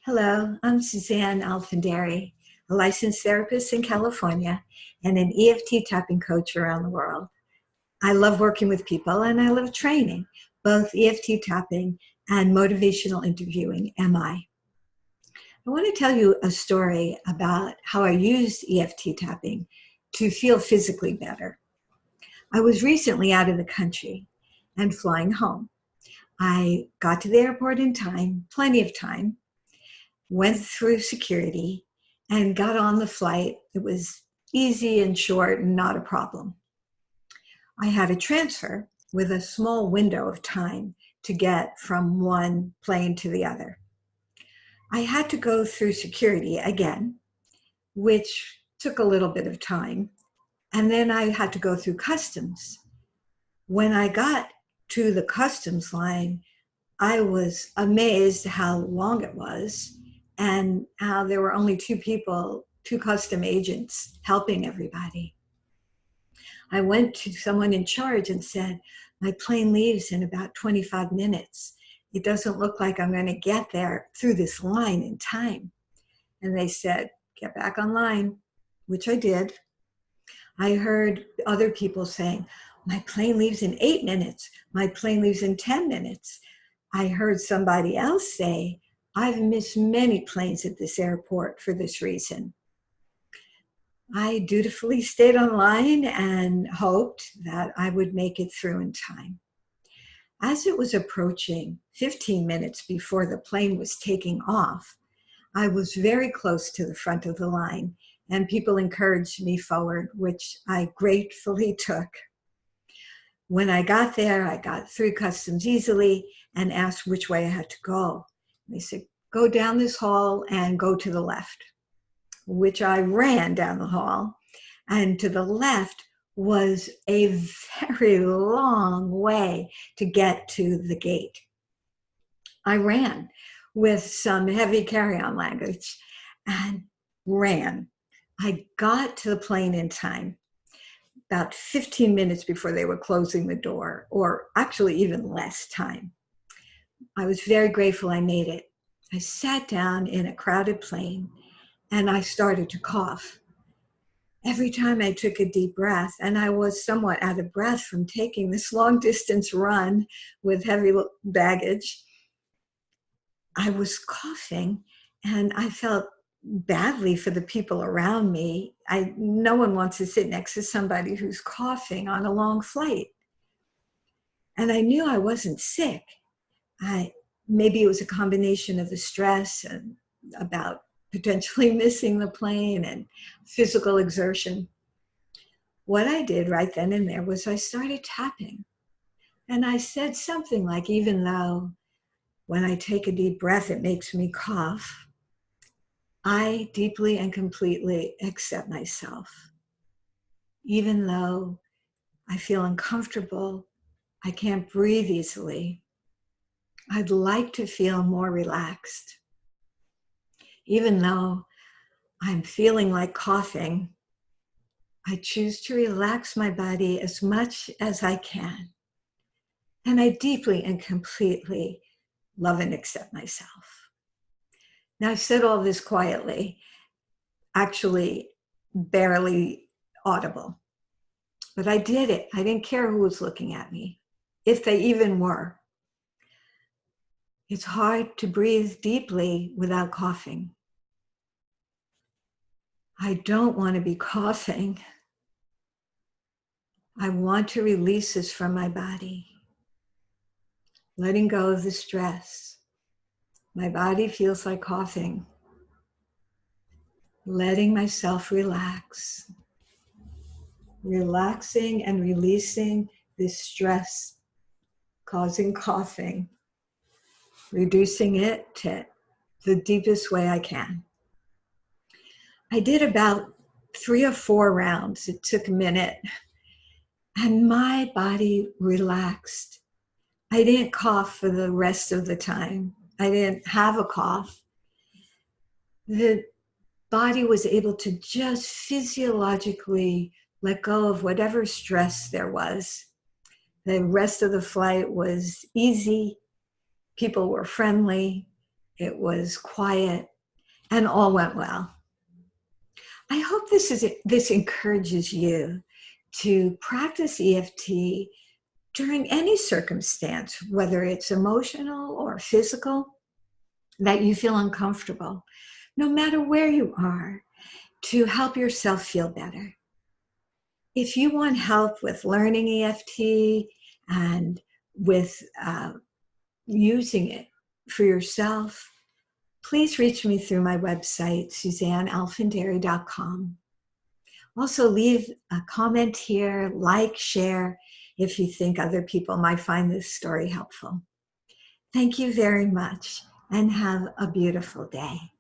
Hello, I'm Suzanne Alfandari, a licensed therapist in California and an EFT tapping coach around the world. I love working with people and I love training, both EFT tapping and motivational interviewing, MI. I want to tell you a story about how I used EFT tapping to feel physically better. I was recently out of the country and flying home. I got to the airport in time, plenty of time, went through security, and got on the flight. It was easy and short and not a problem. I had a transfer with a small window of time to get from one plane to the other. I had to go through security again, which took a little bit of time, and then I had to go through customs. When I got to the customs line, I was amazed how long it was and how there were only two people, two custom agents helping everybody. I went to someone in charge and said, my plane leaves in about 25 minutes. It doesn't look like I'm going to get there through this line in time. And they said, get back online, which I did. I heard other people saying, my plane leaves in 8 minutes. My plane leaves in 10 minutes. I heard somebody else say, I've missed many planes at this airport for this reason. I dutifully stayed online and hoped that I would make it through in time. As it was approaching 15 minutes before the plane was taking off, I was very close to the front of the line, and people encouraged me forward, which I gratefully took. When I got there, I got through customs easily and asked which way I had to go. They said, go down this hall and go to the left, which I ran down the hall. And to the left was a very long way to get to the gate. I ran with some heavy carry-on luggage and ran. I got to the plane in time, about 15 minutes before they were closing the door, or actually even less time. I was very grateful I made it. I sat down in a crowded plane and I started to cough. Every time I took a deep breath, and I was somewhat out of breath from taking this long distance run with heavy baggage, I was coughing and I felt badly for the people around me. No one wants to sit next to somebody who's coughing on a long flight. And I knew I wasn't sick. Maybe it was a combination of the stress and about potentially missing the plane and physical exertion. What I did right then and there was I started tapping. And I said something like, even though when I take a deep breath, it makes me cough, I deeply and completely accept myself. Even though I feel uncomfortable, I can't breathe easily, I'd like to feel more relaxed. Even though I'm feeling like coughing, I choose to relax my body as much as I can. And I deeply and completely love and accept myself. Now, I've said all this quietly, actually barely audible, but I did it. I didn't care who was looking at me, if they even were. It's hard to breathe deeply without coughing. I don't want to be coughing. I want to release this from my body, letting go of the stress. My body feels like coughing. Letting myself relax. Relaxing and releasing this stress causing coughing. Reducing it to the deepest way I can. I did about 3 or 4 rounds. It took a minute. And my body relaxed. I didn't cough for the rest of the time. I didn't have a cough. The body was able to just physiologically let go of whatever stress there was. The rest of the flight was easy. People were friendly. It was quiet, and all went well. I hope this encourages you to practice EFT during any circumstance, whether it's emotional or physical, that you feel uncomfortable, no matter where you are, to help yourself feel better. If you want help with learning EFT and with using it for yourself, please reach me through my website, SuzanneAlfandary.com. Also, leave a comment here, like, share, if you think other people might find this story helpful. Thank you very much, and have a beautiful day.